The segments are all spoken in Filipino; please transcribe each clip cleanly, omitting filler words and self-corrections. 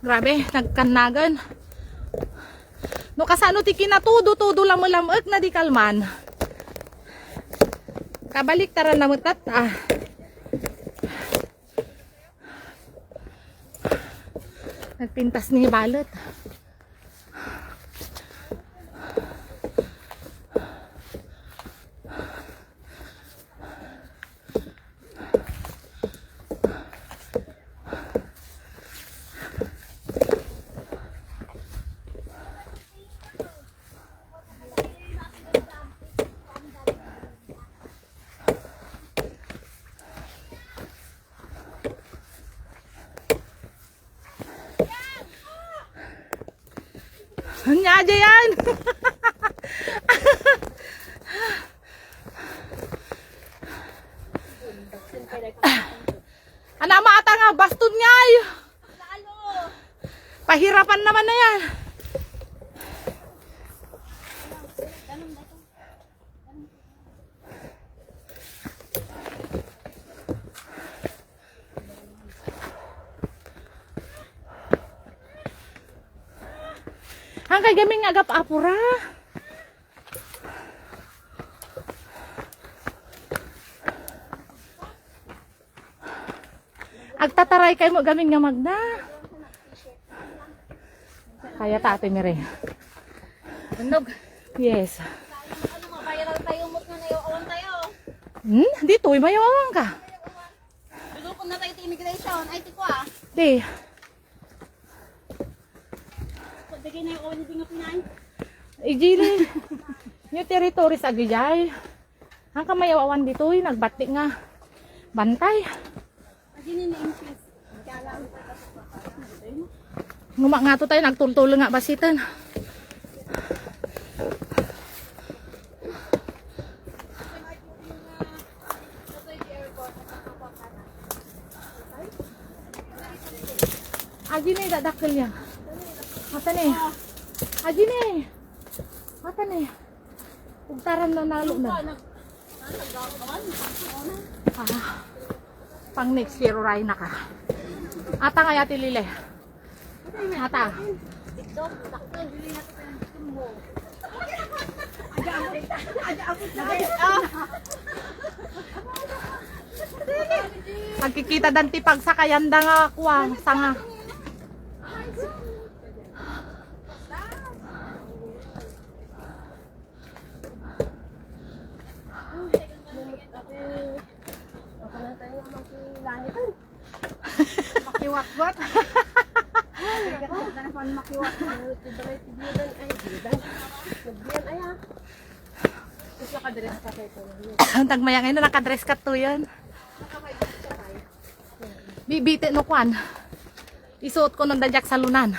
Grabe, nagkanagan. No kasano ti kinatudo-tudo lamag na di kalman. Kabalik taran na mutat ah. Nagpintas ni balot. Nya aja yan. Anak mata nga baston niya. Pahirapan naman na yan. Ang kagaming agap apura. Agtataray kay mo gaming nga magna. Kaya tate mi rin. Andog. Yes. Ano mo, bayaran tayo umot nga na yung awan tayo. Dito, mayawang ka. Dudukon na tayo sa immigration. Ay, tiko ah. Di. Pagdagay na yung awan yung bingap na. Ijili. New territories agijay. Ang kamayawan dito, nagbati nga. Bantay. Pagdinin na increase. Ngumak nga to tayo, nagtultulo nga basitan. Aji ni dadakkel niya. Mata ni. Aji ni. Mata ni. Ugtaran na nalo na. Pang next year uray na ka. Ata nga yati lile. Ata. TikTok, takto, dili na ito mo. Pagkikita danti pag sa kayanda nga kuwang sanga. Makiwat-wat. Ang tagmaya ngayon nakadress ka to yan. Bibite no kwan. Isuot ko nung dadyak sa lunan.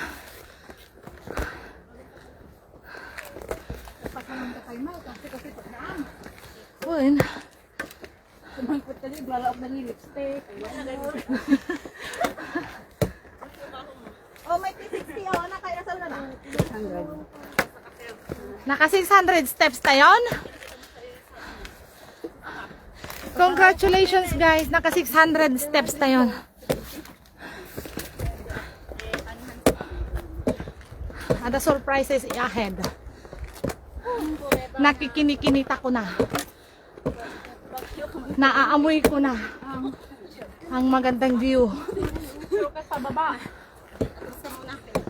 Uy. Kumangkot ka din, lalaop na ni lipstick. Oh, may 360 oh. Ano kaya sa una na? 600. Naka 600 steps tayon. Congratulations guys, naka 600 steps tayon. Ada surprises ahead. Nakikinikinita ko na. Naaamoy ko na ang magandang view. Sa baba.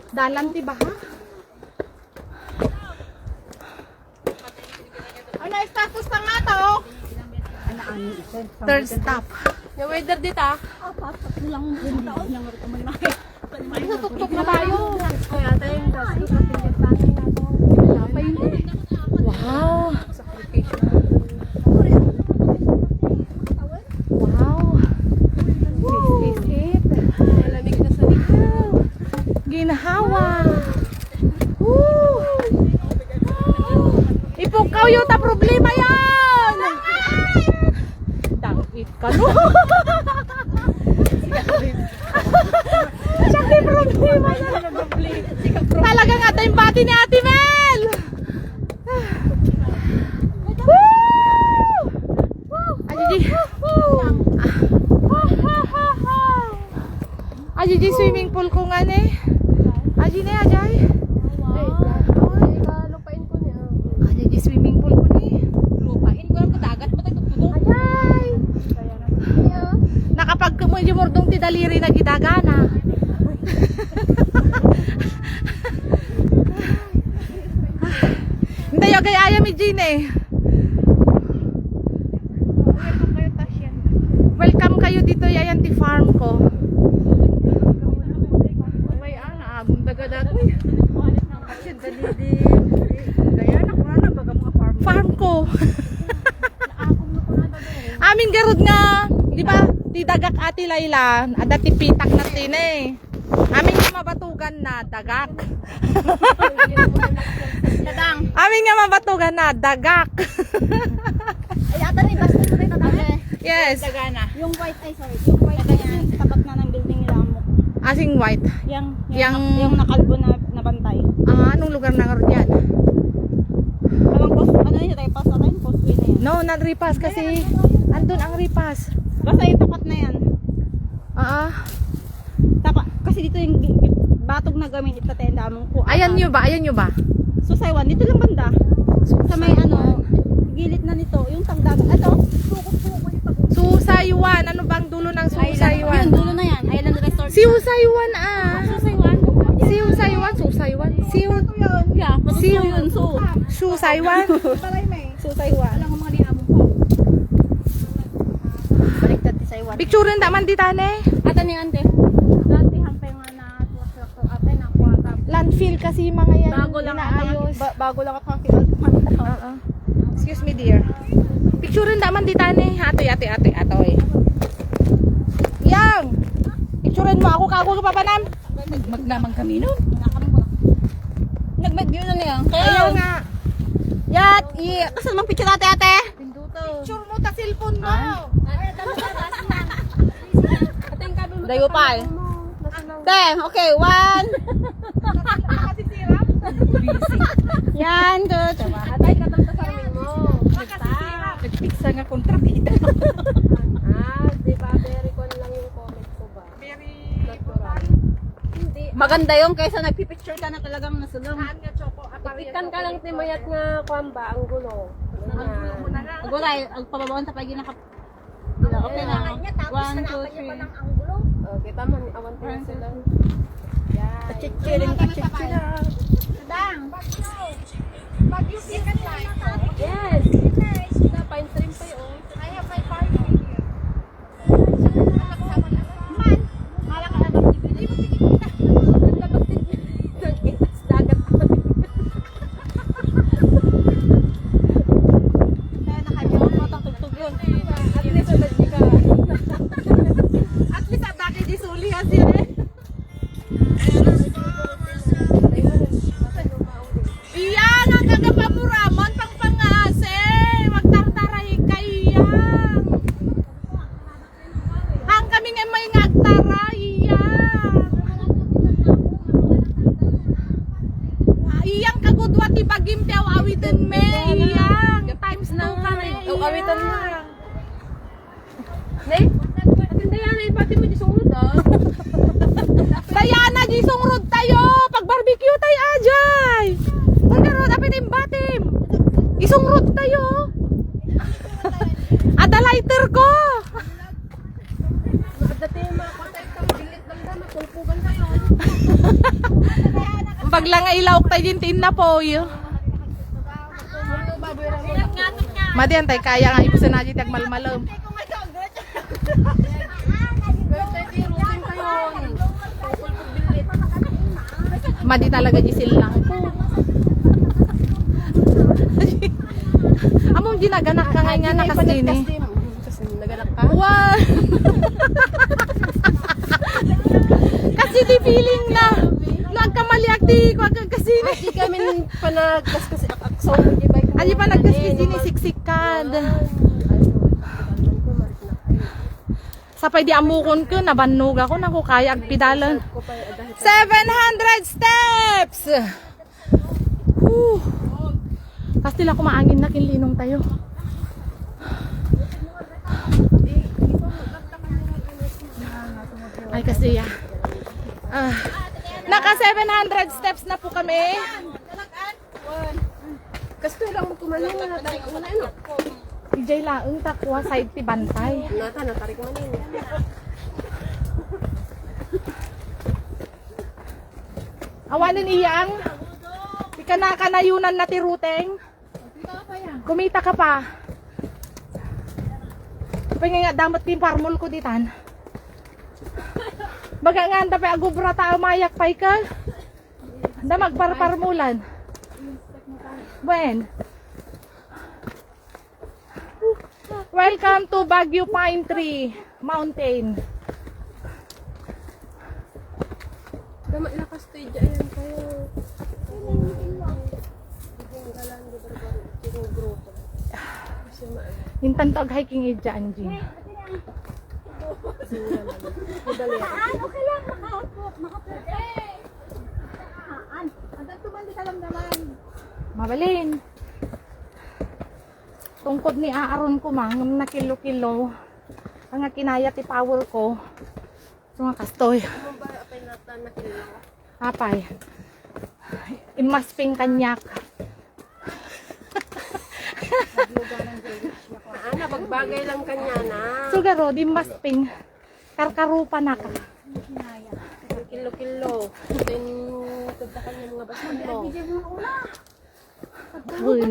Dalan ti baha? Ano status pa nga to? Third stop. Yung weather dito ah. Patak lang yung taon. Yung marito Tuktok na tayo. Kaya tayo yung dapat kapinit tayo na ito. Wala pa yun eh. Wow. Sacrifice. Wow. This is it. Malamig na sa likod. Ginhawa. Woo. Ipukaw yung ta problema yan. Dangit ka no. Siya may problema na. Talaga nga tayong bati ni Ate Mel. Ajiji swimming pool ko nga ne. Ajine ajay. Lupain ko niya. Ajay di swimming pool ko ni. Lupain ko lang kadagat mo tayo tutulong. Ajay. Nakapagkumulumordong ti daliri na gidagana. Hindi yung kay Aya mi Gine. Welcome kayo dito yayan ti farm ko. Okay, agong dagadat. Kasi dalidi. Daya na kuna na baga mga farm. Farm ko. Amin garud nga, di ba? Ti dagak ati Layla, ada ti pitak na tin eh. Amin nga mabatugan na dagak. Dadang. Amin nga mabatugan na dagak. Ay, ata ni basta mo tayo tatay. Yes. Dagana. Yung white, ay sorry. Yung white na yan, tapat na ng building nila mo. Asing white. Yung nakalbo na bantay. Anong lugar na ngayon yan? Parang post, ano yun, tayo post natin, postway na yan. No, nag-repass kasi andun ang repass. Basta yung tapat na yan. Kasi dito yung batog na gamit ito tenda mong kuha. Ayan nyo ba? Ayan nyo ba? Susaywan, dito lang banda. Sa may ano, gilid na nito, yung tagdagat. Ito, Susaywan. Ano bang dulo ng Susaywan? yun, dulo na yan. Island Resort. Susaywan Susaywan? Susaywan. Susaywan. Yeah, Siw. yun, so. Susaywan. Susaywan. Alam ko mga dinamong ko. Baliktad ti Saywan. Picturean naman di tane. Ata ni ante. Dati hampay nga na tuwas to ate na kuwata. Landfill kasi mga yan. Bago lang inaayos. bago lang ako kakilala. Oo. Excuse me dear. Picturean naman di tane. Atoy. Yang. Picturean mo ako kako ka papanam. Maglamang kami nun. Nag-med view na niya. Ayaw nga. Yat, kasi namang picture ate ate. Picture mo ta cellphone mo. Dayo pa eh. Ten, okay, one. Yan, good. Atay, katamta sa amin mo. Nagpiksa nga kontrabida. Di ba, very con lang yung comment ko ba? Very Natural. Hindi. Maganda yung kaysa nagpipicture ka na talagang nasulong. nga choco. Ikan ka lang timayat nga kwamba, ang gulo. Ang gulo ay, ang pababawan sa pagi naka... Okay na. 1, 2, 3. Okay, tama. Awan ko na sila. Pachichirin. Bagyo sikat tayo. Yes. Pine trim pa yun. I have my party here. At least atake di suli kasi eh. Iyan ang kagapamuraman pang pangase. Magtartaray kayang. Hang kami nga may ngagtaray iyang. Iyang kagudwa ti bagimpiaw awitin me iyang. Times 2 kami. Awitan mo lang. Atinda yan eh. Pati mo di sunod ah. Dayana di sungrod tayo. Pag barbecue tayo ajay. Pagkarod apitim batim. Isungrod tayo. Ada lighter ko. Dati makakotay ka. Bilit lang na. Matulpugan kayo. Paglang nga ilawak tayo din tin na po. Madian tayo kaya nga ibusan na dito malmalom. Madi talaga gisil lang po. Among ginaganak ka nga nakas din eh. Kasi naganak ka? Wow! Kasi di feeling na nagkamaliak di ko kasi ni. Di kami panagkas kasi akso mo di ba? Adi pa nagkaskin din siksikan. Sapay di amukon ko nabannog ako naku kaya agpidalan. 700 steps. Tapos nila kumaangin na kinlinong tayo. Ay kasi ya. Naka 700 steps na po kami. Kasto lang mo kumanin na natarik mo na ano. DJ laeng takwa side ti bantay. Natarik mo na yun. Awanin iyang. Di ka na kanayunan na ti ruteng. Kumita ka pa. Pagay nga damat ti parmol ko ditan. Baga nga anda pa agubra tao mayak pay ka. Anda magparparmulan. When? Welcome to Baguio Pine Tree Mountain. Damat lakas to ayan kayo. Hintan to ag hiking idja anjing. Okay lang, makapot. Hanggang tumandi ka lang naman. Mabalin. Tungkod ni aaron ko mang na kilo-kilo. Ang nga kinaya ti power ko. So nga kastoy. Ano ba apay nata na kilo? Apay. Imasping kanyak. Nabagbagay lang kanya na. Sugaro, di masping. Karkarupa na ka. Kilo-kilo. Then, tagdakan yung mga basan mo. Uy.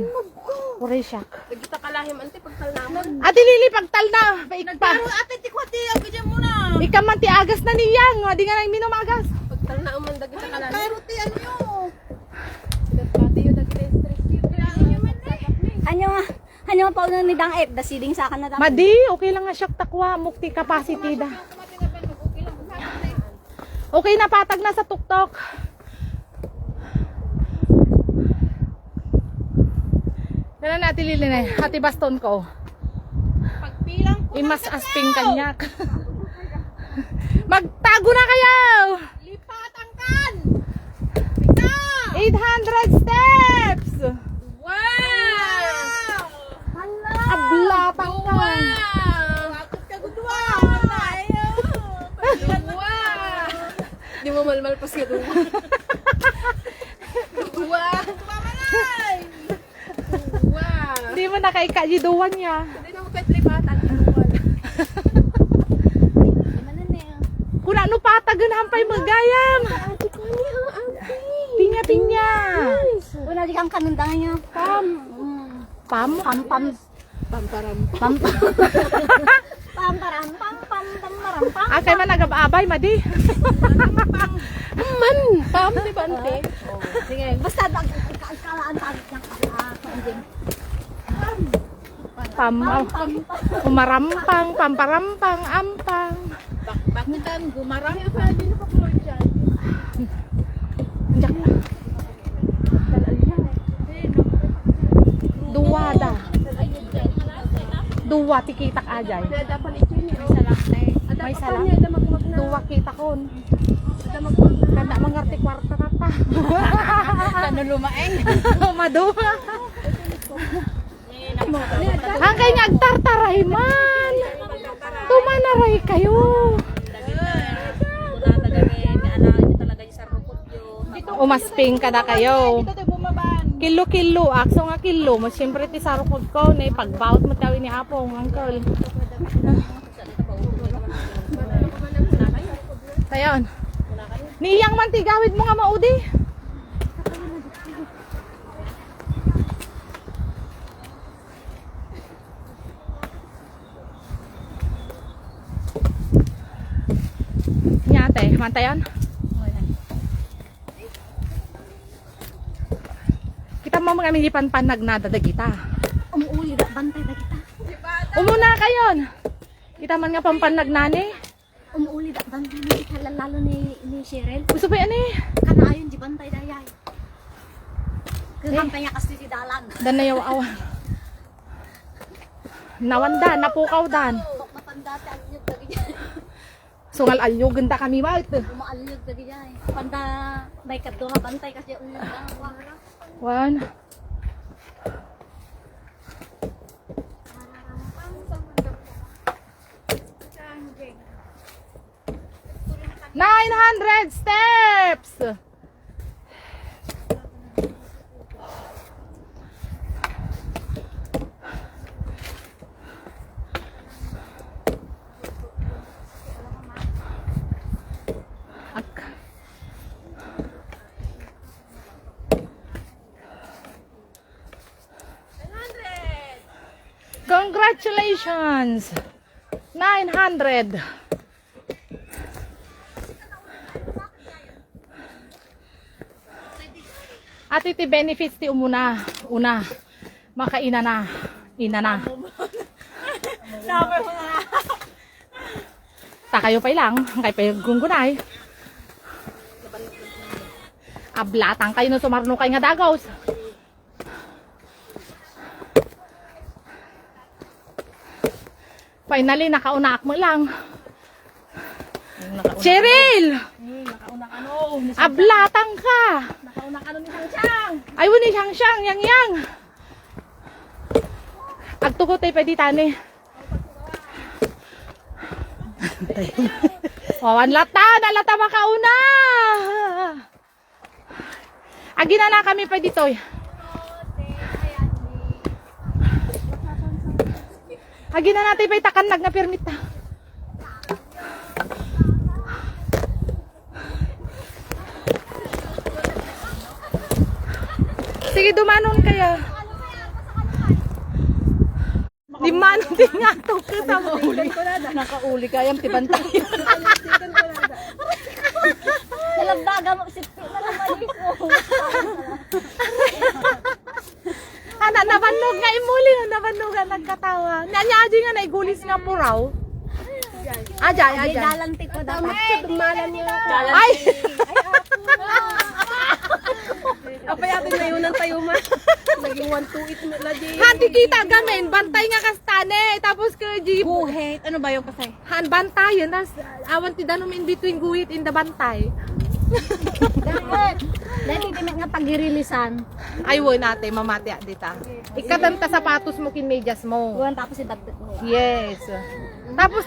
Uri siya. Nagkita kalahim, ante, pagtal naman. Ate Lili, pagtal na. Paikpa. Ate, tikwati, abidyan mo na. Ikaw man ti agas na niyang. Di nga nang minumagas. Pagtal na umanda kita kalahim. Pero ti, ano yun? Pati yung nag-restress Hanyo pa uno ni Dang Ep, dasiding sa akin na Dang. Madi, okay lang nga siya takwa. Mukti capacity da. Okay na, patag na sa tuktok. Dala na Ate Lili na. Ate baston ko. Pagpilang ko. Imas asping kanyak. Magtago na kayo! Lipat ang kan. 800 steps! Wow! Ablatang ka! Akot ka gudwa. Di mo malmal pa siya doon. Hindi mo nakaikajiduan niya. Hindi na mo kahit lipatan. Kung ano patagan hampay magayam. Pinya pinya. Wala di kang kanundangan niya. Pam. Pam. Pam pam. Pamparam. Pam pam. Pam param pam pam pam param pam. Akay man nagababay madi. Man! Pam, di ba ante? Sige, basta kalaan tawag ng kanjing. Pam. Umarampang, pamparampang, ampang. Bakitan gumarang pa din pa ko diyan. Diyak na. Duwada. Duwa tikitak ajay. Nadapan ito niya. May salang. Duwa kita kon. Kada mangarti kwarta kata. Ano lumaeng? Maduwa. Hangkay nga agtartaray man. Tumanaray kayo. Umasping kada kayo. Ito tayo bumaban. Kilo-kilo, akso nga kilo. Mas siyempre ti sarukod ko. Pagbaut mo tayo ni Apong, uncle. Tayon. Niyang man tigawid mo nga maudi. Nyate, mantayon. Kita mo mga milipan nagnada da kita. Umuuli da bantay da kita. Umuna kayon. Kita man nga pampanag nani. Umuuli da bantay da kita lalo ni Cheryl. Gusto ba yan eh? Kana ayon di bantay da yay. Kaya kasi si dalan. Dan na yaw awan. Nawanda, napukaw dan. Bok matanda ti alyog da gid. Sungal alyo, ganda kami ba ito? Umaalyog da gid. Panda may kadto nga bantay kasi ulyog da wara. One. 900 steps! Congratulations! 900! At iti benefits ti umuna. Una, makaina na. Ina na. Ta kayo pa ilang, kay pa gunggunay. Ablatang kayo na sumarno kay nga dagaws. Finally, nakaunak mo lang. Cheryl! Ablatang ka! Nakauna ka nun ni Siyang. Ay, wani siyang siyang, yang. Agtukot ay pwede tani. Wawan nalata makauna. Agi na kami pwede toy. Agi na natin pa'y takanag na permit ta. Sige, dumanon kaya. Di manon din nga ito. Nakauli ka yung tibantay. Nalagdaga mo, sipsi na lang malis mo. Ana, nabanog nga imuli. Nabanog nga nagkatawa. Nanya-aji nga naigulis nga puraw. Ajay. Dalang tipo dapat. Dumalan niyo. Ay! Apay atin na yun ang tayo man. Naging 1-2-8 na lagi. Hati kita gamin. Bantay nga kastane. Tapos ka jeep. Buhet. Ano ba yung kasay? Han bantay yun. Tapos awan ti danom in between guhit in the bantay. Dahil hindi nga pag-irilisan. Ay, woy nate, mamati dita. Ikadanta sapatos mo kin medyas mo. Buwan tapos idagdag mo. Yes. Tapos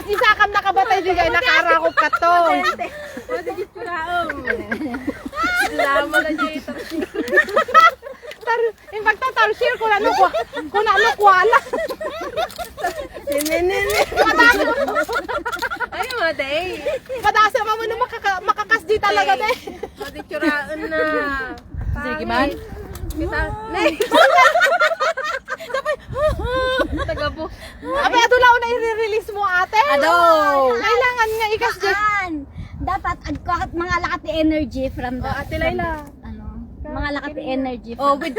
di sa akam nakabatay di kay nakarakop ka to. Lama na niya ito. In fact, share ko na kwala. Ay, maday. Padasa mo no makakas di talaga de. Matitsuraan na. Sige man. Kita. Tagabo. Abay adulaw na i-release mo ate. Ado. Kailangan nga ikas di. Dapat agkakot mga lakat ni energy from the Ate Layla. mga lakat ni energy Oh, from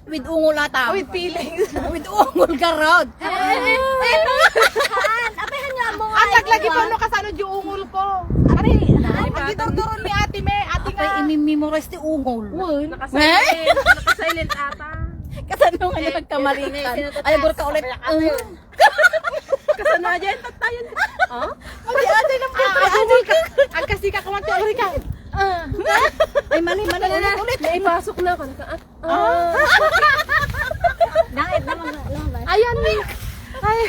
with ungol ata. With feelings. With ungol garod. apehan nga mo Ang naglagi pa no kasano di ungol ko. Ari, pagdidurduron ni ate me, ate nga. Ay, imimemorize ti ungol. Nakasilent ata. kasano nga nagkamalitan Ay, buro ka ulit. Kasano dyan? Tatayan. Oh? Ay, ate lang po. Ungol ka. Ang kasi ka kamanti ulit ka. ay mali Ulit. Naipasok na ako. dahil naman Ayan ni. Ay,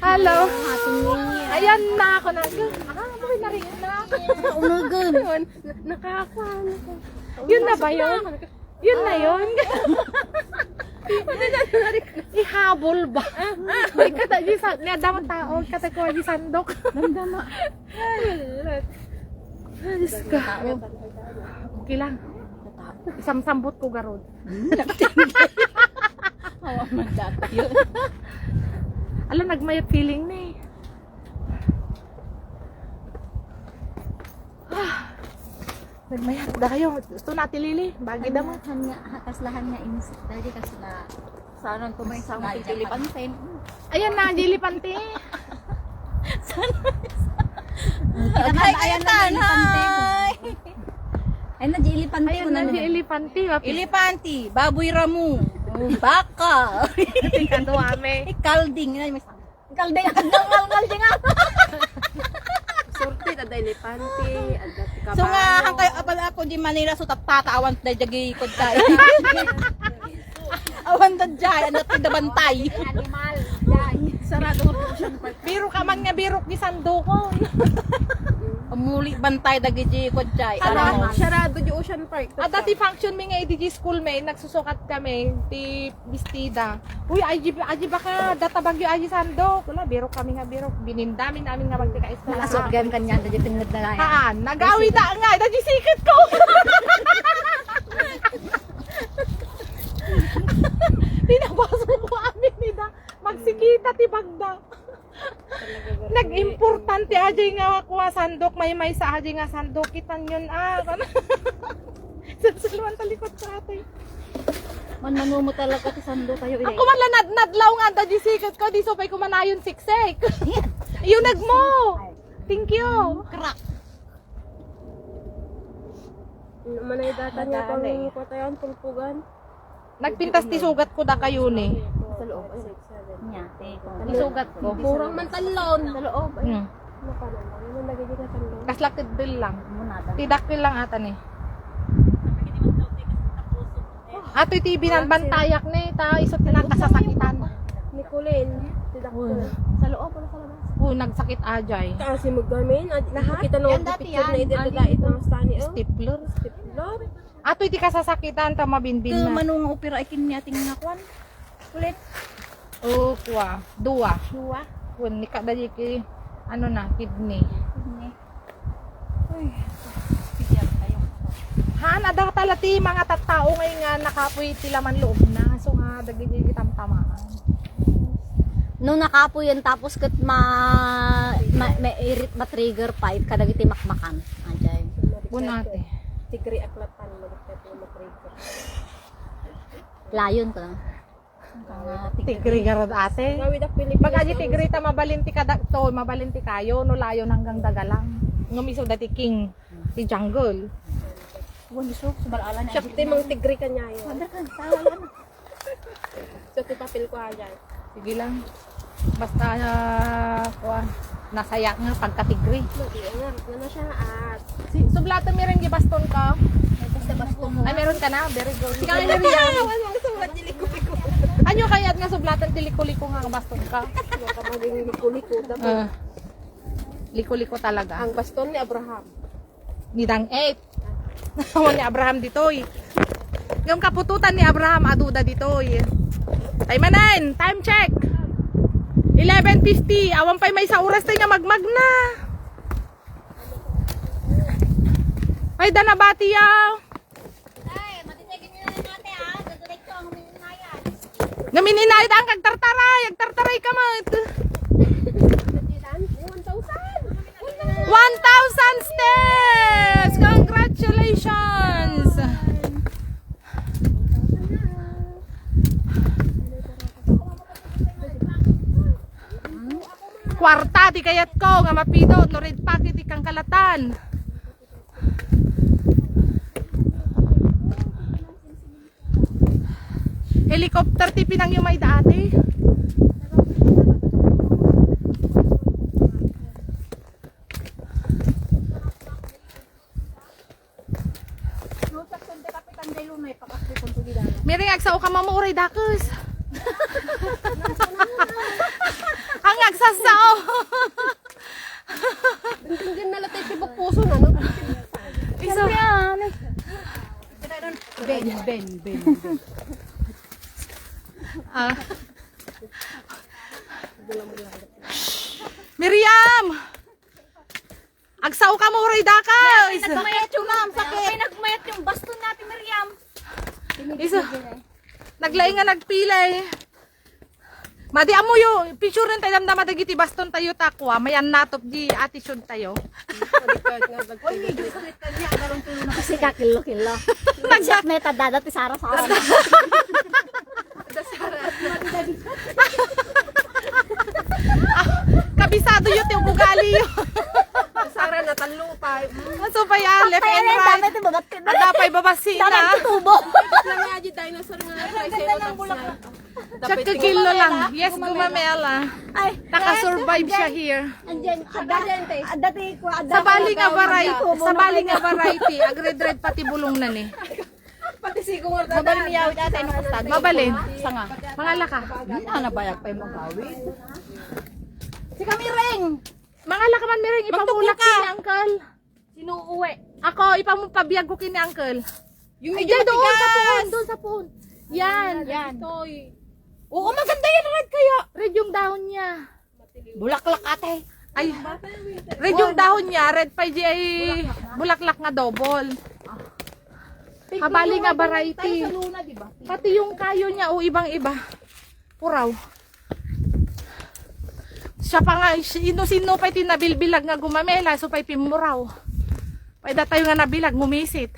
hello. Ayan na ako na. Bakit na rin na? unugon Nakakaano ko. Yun na ba yun? Yun na yun. Ihabol ba? Ay, kata di sa dapat tao, kata ko di sandok. damdama Diyos ko. Okay lang. Isam-sambot ko garod. hawa man data yun Alam, nagmayat feeling na eh. Nagmayat. Da kayo. Gusto natin lili. Bagi da mo. kaslahan nga inisip dahil kasi na sana tumay sa mga pilipansin Ayan na, Jilly Pante. ayan na ay na jilipan Ayan na, Jilly Pante. Ilipanti, baboy ramu, baka, Tingkan to ame. kalding. kalding Sorted, ada ilipanti, ada kabayo. so nga hangkay apal ako di Manila so tatawan na jagi kod tayo awan da jay anat da bantay Animal, yan. Sarado nga po siya. Biro ka man nga biro ni Sandokon. Umuli bantay dagiti kodsay. Sarado di Ocean Park. At dati function mi nga EDG school may nagsusukat kami ti bistida. Uy, aji baka data bagyo aji Sandok. Wala biro kami nga biro. Binindamin namin nga magtika eskwela. Asot game kanyan dagiti tingad na lang. Haan, nagawi da nga dati sikit ko. Pinapasok ko amin nida. Magsikita ti bagda. Nag-importante ajay nga kuha sandok may sa ajay nga sandok kitan yun Sasuluan talikod sa atay. Manumo talaga ti sando kayo Ako man lang nadlaw nga da sikat ko di so pay kumanayon siksik. Iyo nagmo. Thank you. Crack. Manay data niya pang patayan pulpugan. Nagpintas ti sugat ko da kayo ni. Sa loob ay Nya, Isugat ko. Murang man talon. Sa loob ay. Hmm. Makanan. Ano nagiging na talon? Kaslakid bil lang. muna ta. Tidakil lang ata ni. Ato TV nan bantayak ni ta isot na kasasakitan. Nicolene. Tidak ko. Sa loob ano sa labas? Nagsakit ajay. Kasi magamin. Nakakita nung Yan dati picture na yan. idadait ng stani. Oh. Stapler. Stipler. Ato iti kasasakitan ta mabinbin Ito na. manung opera ikin niya ting nga kwan. Kulit. O kuha. Dua. Luwa. Kun ni kadali ki ano na kidney. Uy. Pigyan kayo. Han ada talati mga tattao ngay nga nakapoy tilaman loob na. So nga dagiti tamtamaan. Nung nakapo yan tapos kat may irit ma-trigger pipe kadagiti makmakan. Anjay. Bunate. Tigri aklatan. Magkakit na matrigger. Layon to. Tigri garod ate. Gawid ang Pilipinas. Magaji tigri ta mabalinti ka to, mabalinti kayo no layon hanggang dagalang. Ngumiso dati king si jungle. Bunso subalalan Siya timang tigri ka niya yun. Wala kan tawalan. So tipapil ko ajan. Sige lang. Basta kuha nasaya nga pagka-tigri. Ano siya at. Sublata mi rin gibaston ka. Basta baston mo. Ay meron ka na, very good. Sige Kaya na na riyan. Ano sa mga diliko-liko. Anyo kayat nga sublatan tiliko-liko nga baston ka. Baka maging liko-liko. Liko-liko talaga. Ang baston ni Abraham. Nidang 8. Naman ni Abraham ditoy. Yung kapututan ni Abraham aduda ditoy. Time 9, time check. 11:50. Awan pa'y may sa oras tayo nga magmag na. Ay, danabati yaw. Ay, matitigin niyo na natin ha. Dadalay ko ang mininayan. Namininayad ang kagtartaray. Agtartaray ka mat. 1,000 steps! Congratulations! Kwarta di kayat ko nga mapidot no red packet ikang kalatan. Helicopter ti pinang yung may dati. Miring agsaw ka mamuray dakos. Ang agsasaw. Hindi na latay tibok puso na, no? Iso. Ben. Ah. Miriam! Agsaw ka mamuray dakos. Nagmayat yung ma'am. Sakit. Nagmayat yung baston natin, Miriam. Iso. Naglaing nga nagpilay. Madi amo yo, picture rin tayo damdama dagiti baston tayo takwa, mayan natop di attitude tayo. Kasi kakilo-kilo. Nagsak na itadada ti Sara sa akin. Kabisado yun yung bugali yun. Sara na talupay. So pa ya, left and right. Dami ito babat ka na. Adapay babasi Dami na. tubo. Lang nga di dinosaur nga sa isero na. Tsaka kilo lang. Yes, gumamela. Ay, Nakasurvive siya here. andyan. Dati ko. Sa bali nga variety, agred-red pati bulong na ni. Pati si Mabalin niya awit ata ino kastag. Mabalin. Sanga. Mangala ka. Ana bayag pa yung magawin. Si kami ring. Mangala ka man miring ipamulak Magtugtog ka. ni uncle. Sino uuwi? Ako ipamupabiyag ko kini uncle. Yung Ay, medyo dyan, doon sa matigas. puon, doon sa puon. Yan. Oo, maganda yan red kaya. Red yung dahon niya. Bulaklak ate. Ay, red yung dahon niya, red pa ay bulaklak nga double. Kabali nga variety. Sa luna, di ba? Pati yung kayo niya, o ibang-iba. Puraw. Siya pa nga, sino pa tinabilbilag nga gumamela, so pa'y pimuraw. Pwede tayo nga nabilag, ngumisit.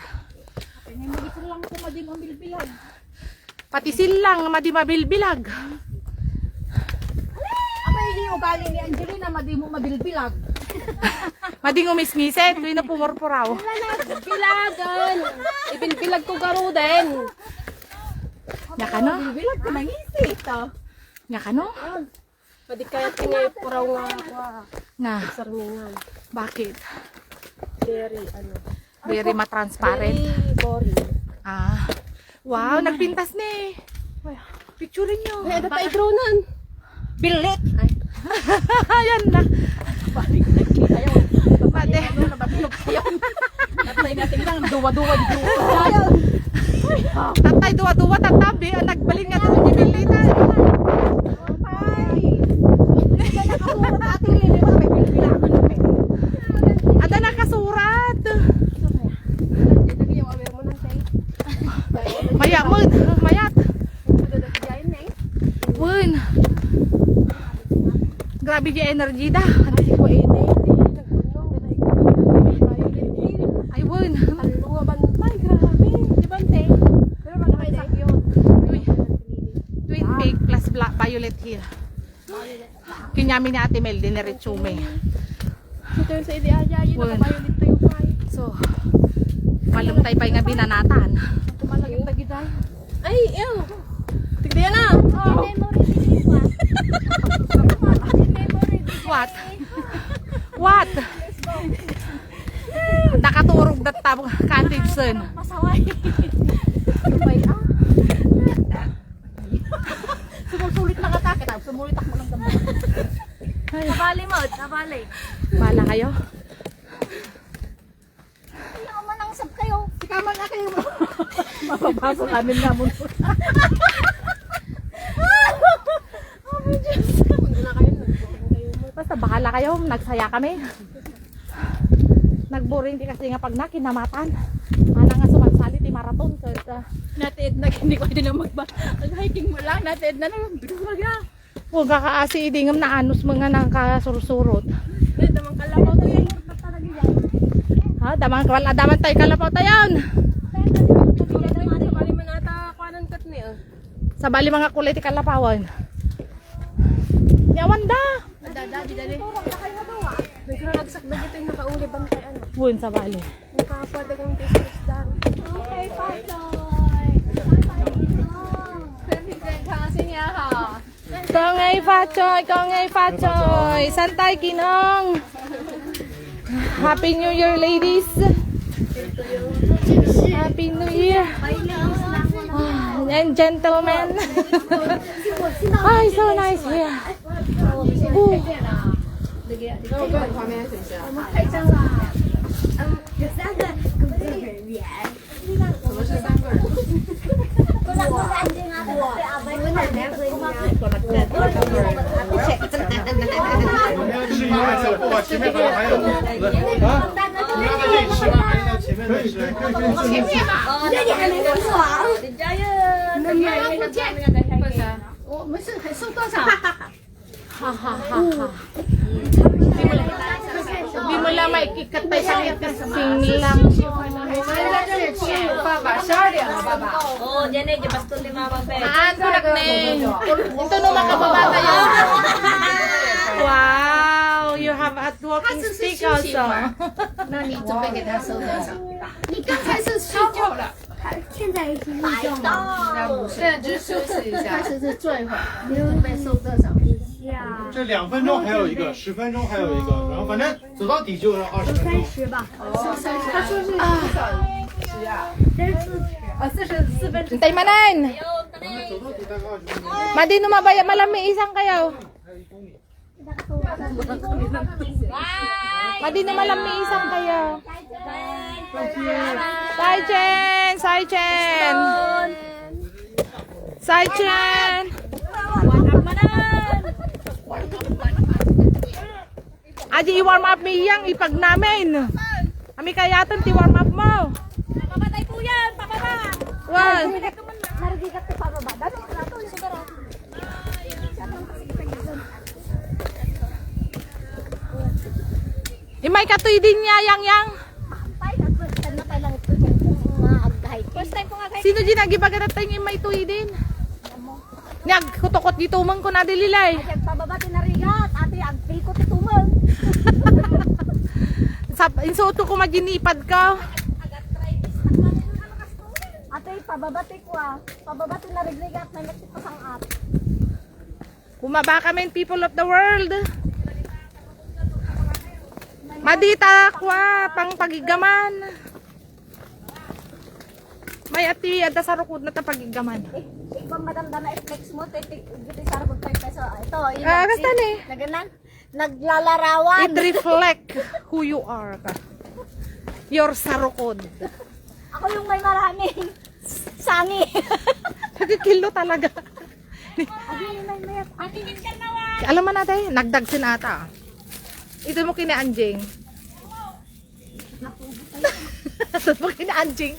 Lang ko mading ang bilbilag. Pati silang, madi mabilbilag. Apa yung ugali ni Angelina, madi mo mabilbilag. Madi ngumisngisit, doon na pumurpuraw. Bilagan. Ibinbilag ko garo din. Nya ka no? Bilbilag ka nangisip. Nya ka no? Pwede kaya tingay puraw nga ako. Nga, Sarningan. bakit? Very Very matransparent. Very boring. Ah. Wow, nagpintas ni. Picturein nyo. Kaya data i-dronan. Bilit. Ayan na. Pate. Tatay natin lang, duwa-duwa dito. Tatay duwa-duwa tatabi. Ang nagbalin nga doon yung bilitan. Ada nakasurat. Maya mo, mayat. Wun. Grabe yung energy da. Ay wun. Twin Peak plus Black Violet Hill. Kinyami ni Ate Mel, dinerechume. Ito yung sa ideaya, yun Wun. nakabayo dito yung fry. So, malumtay pa nga binanatan. Tumalagin na giday. Ay, ew. Tigdiyan na. What? What? Nakaturog na tabo cottage son. Sumusulit na katake, sumulit ako ng gamot. Nabali mo, nabali. Bala kayo? Sikaman na kayo mo. Mapapasok namin nga mo. Basta bahala kayo, nagsaya kami. Nagboring di kasi nga pag nakinamatan. Mana nga sumagsali ti marathon. Natiid na, hindi ko din na mag-hiking mo lang. Natiid na lang. Binumaga. Huwag kakaasi, di nga naanos mga nakasursurot. Damang kalabaw to yun. Ha? Daman tayo kalapaw tayon. Bali man ata kanan kat niya. Sa bali mga kulay ti kalapawan. Yawan da. Dali. Nagkaragsak na dito yung nakauli bantay ano. Wun sa bali. Nakapwede kang business dan. Okay, Patoy. Kongay Fachoy. Santay Kinong. Happy New Year, ladies. Happy New Year. And gentlemen. Ay, so nice here. Ooh. Di mo lang maikikat tayo sa sing lang. Ito naman kababata yun. Wow, you have a walking stick also.那你准备给他收多少？你刚才是睡觉了，现在已经睡觉了。现在只是休息一下开。始是坐一会儿，你准备收多少？这2分钟还有一个，10分钟还有一个，然后反正走到底就要20分钟。30吧。他说是多少？10啊。30。Hintay manan. 咱们走到底大概20分钟。 Madi numabaya malami isang kayo. Madi na malami isang kayo. Sai Chen, Sai Chen. Sai Chen. Aji i-warm up mi iyang ipag namin. Ami kayatan ti warm up mo. Papabatay po yan, papaba. Wan. Narigigat ko pababa. Dami ko na ito, siguro. Imay katoy din niya yang. First time ko nga kahit Sino ginagibagat tayo imay tuy din? Nag kutukot dito man ko na dililay. pababa tinarigat. Ate, agpikot ito mo. Sa insuto ko maginipad ka. Ate, pababati ko ah. Pababati narigat na nagsipasang at. Bumaba kami people of the world. Madita kwa pang pagigaman. May ati ada sa rukod na ta pagigaman. Ibang madamda na flex mo, titik, giti sa rabot 5 peso. Ito, yun. Kasta ni. Naganan, naglalarawan. It reflect who you are ka. Your sarukod. Ako yung may maraming sangi. Nagkikilo talaga. Adi, may mayat. Ate, minsan na wa. Alam mo natin, nagdag sinata. Ito mo kinaanjing. Ito mo kinaanjing.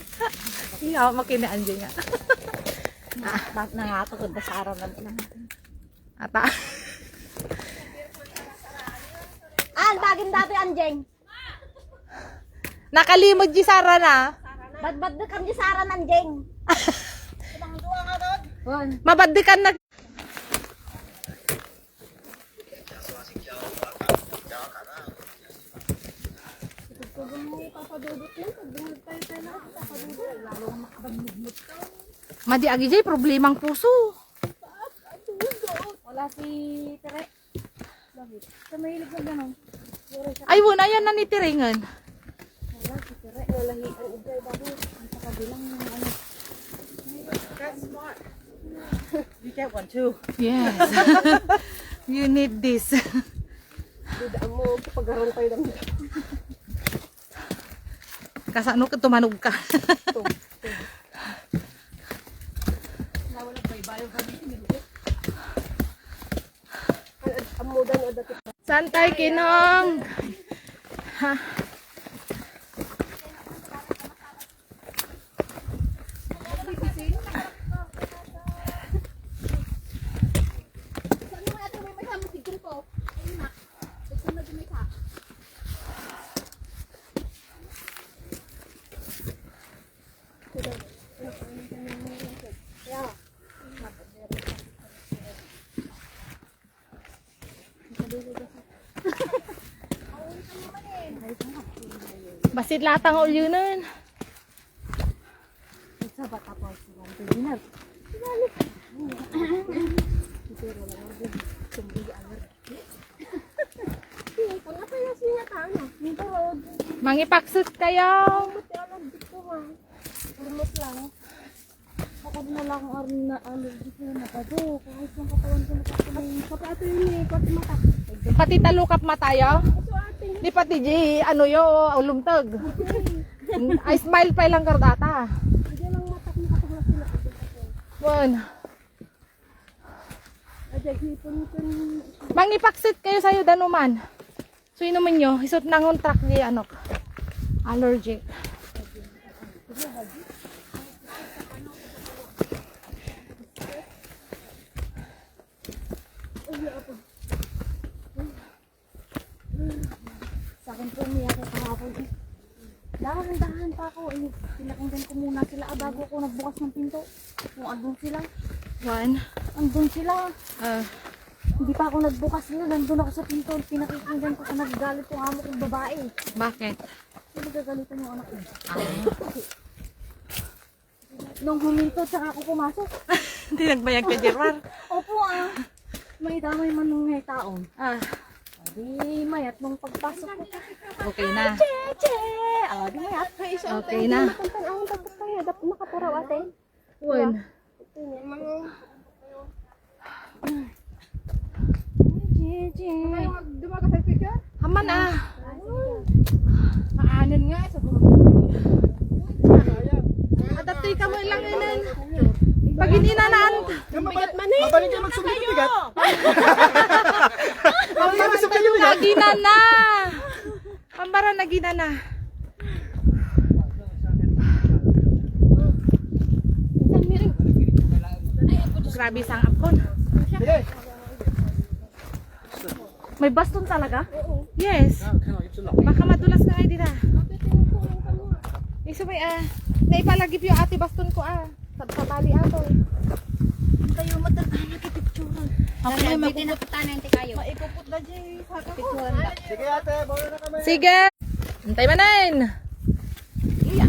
Iya, mo kinaanjing nga. Nangatakot ba sa araw lang. Ata. Bagin dati anjeng. Nakalimod di Sara na. Badbad na kami sa araw anjeng. Mabadikan na. Madi agi jay problemang puso. Wala si Tere. Bakit? Sa mahilig na gano'n. Ay wala yan na nitiringan. Wala si Tere. Wala hi. Ang ugay bago. Ang pakabilang ng ano. You get one too. Yes. You need this. Dudaan mo. Pagaran tayo lang. Kasano ka tumanog ka. Amudan o dati. Santay kinong. Ha. Basit latang ulyo nun. Sa bata po. Mangipaksot kayo. Urmos lang. Ako na lang na allergic na napado. Kahit yung katawan ko nakakalang sapato yun eh. Pati mata. Pati talukap matayo. Di pati di ano yo ulumtag. Ay smile pa lang kardata. Hindi lang mata ko nakakalang sila. Wan. Ajay, hipon-hipon. Mangipaksit kayo sayo danuman. So inuman nyo, isot nangon track di ano. Allergic. Sa akin po umiyak ako kahapon eh. Dahan pa ako eh. Pinakinggan ko muna sila bago ako nagbukas ng pinto. Kung andun sila. One. Andun sila. Uh, Hindi pa ako nagbukas nila. Nandun ako sa pinto. Pinakinggan ko sa naggalit yung amo kong babae. bakit? Hindi nagagalitan yung anak ko. Nung huminto, tsaka ako pumasok. Hindi nagbayag ka, Jerwar. Opo ah. May damay man nung may taon. Ah, Di mayat nung pagpasok ko. okay na. Che! Di mayat. Okay na. Nakapuraw ate. Wen. Haman ah. Maanan nga sa Adaptoy ka mo lang inan. Pag ininanaan. Mabaling kayo magsubli ng bigat. Nagina na. Pambara nagina na. Grabe sang apon. May baston talaga? Yes. Baka madulas na ngayon dito. Iso may naipalagip yung ate baston ko sa tali ato. Kayo matagana kay picturean. Ako may mapuputan na yung kayo. maipuput na dyan. Sige ate, bawa na kami. Sige. Antay manin. Iya.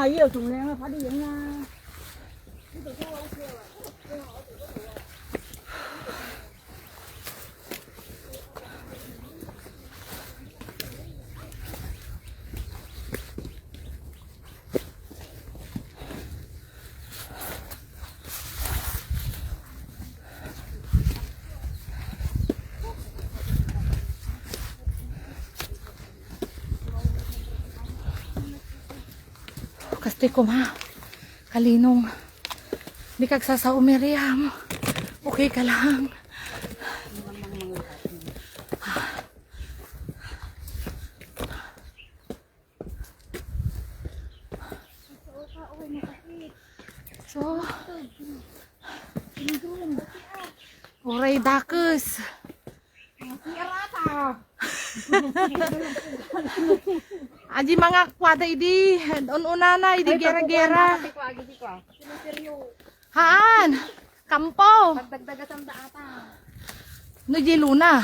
Yêu chúng em là phát điện là Kasi ko ma, kalinong, di kagsasaw Miriam, okay ka lang. So, oray dakes. Aji mga kwada idi, una na idi gera-gera. Haan, kampo. Pagdagdagat ang daata. Nuji Luna.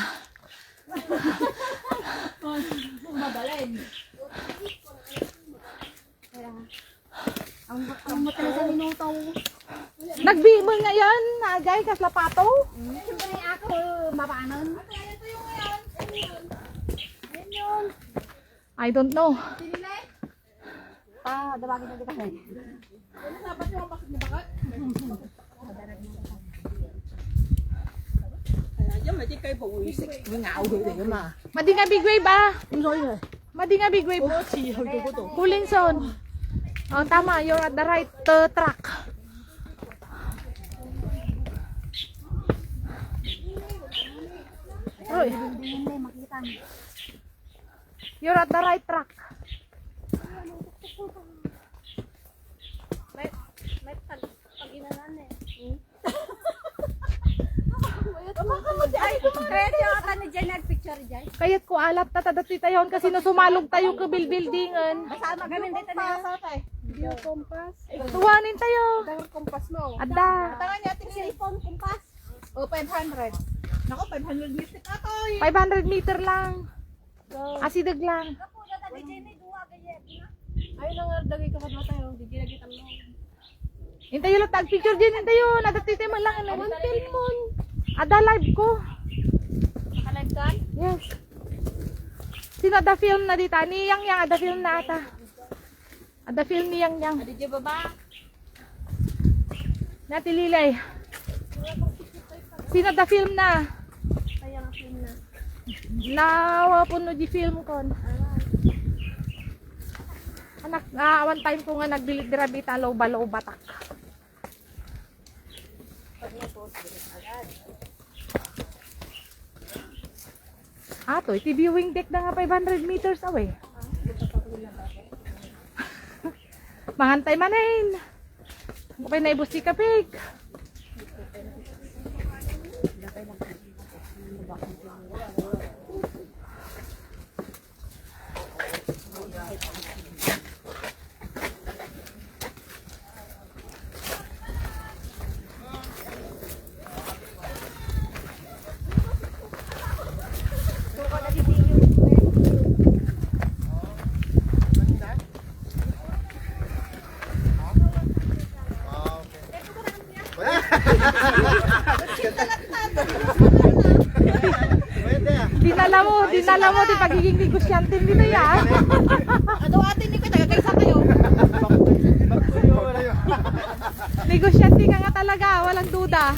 Ang matala sa minuto. Nagbimol ngayon, agay kaslapato. Siyempre ako, mapanon. I don't know. Dabagin na dito kami. Madi nga big wave Madi nga big wave. Kulinson. Oh, tama, you're at the right track. Uy, you're at the right track. Kayat ko alat na tadati tayon kasi nasumalog tayo ka buildingan. Sama kami dito na. Tuwanin tayo. kompas mo. Ada. Tangan niya ating cellphone, kompas. O, 500. Nako, 500 meter atoy. 500 meter lang. Asidag lang. Ay, nangardagay ka ba tayo? Di ginagit ang mga. Hintayo lang tag picture din hintayo. Nadati tayo man lang naman telephone. Ada live ko. Nakalive ka? Yes. Sino ada film na dita? Ni Yang ada film na ata. Ada film ni Yang. Adi dyan baba? Natililay. Sino ada film na? Sayang film na. Nawa po no di film kon. Anak, one time ko nga nagbilit dirabi talo balaw batak. Ato, iti viewing deck na nga 500 meters away. Mangantay manin. Okay na ibus si Kapig. Alam mo, di pagiging negosyante nila yan. Ano ate ni ko tagakaysa kayo? Negosyante ka nga talaga, walang duda.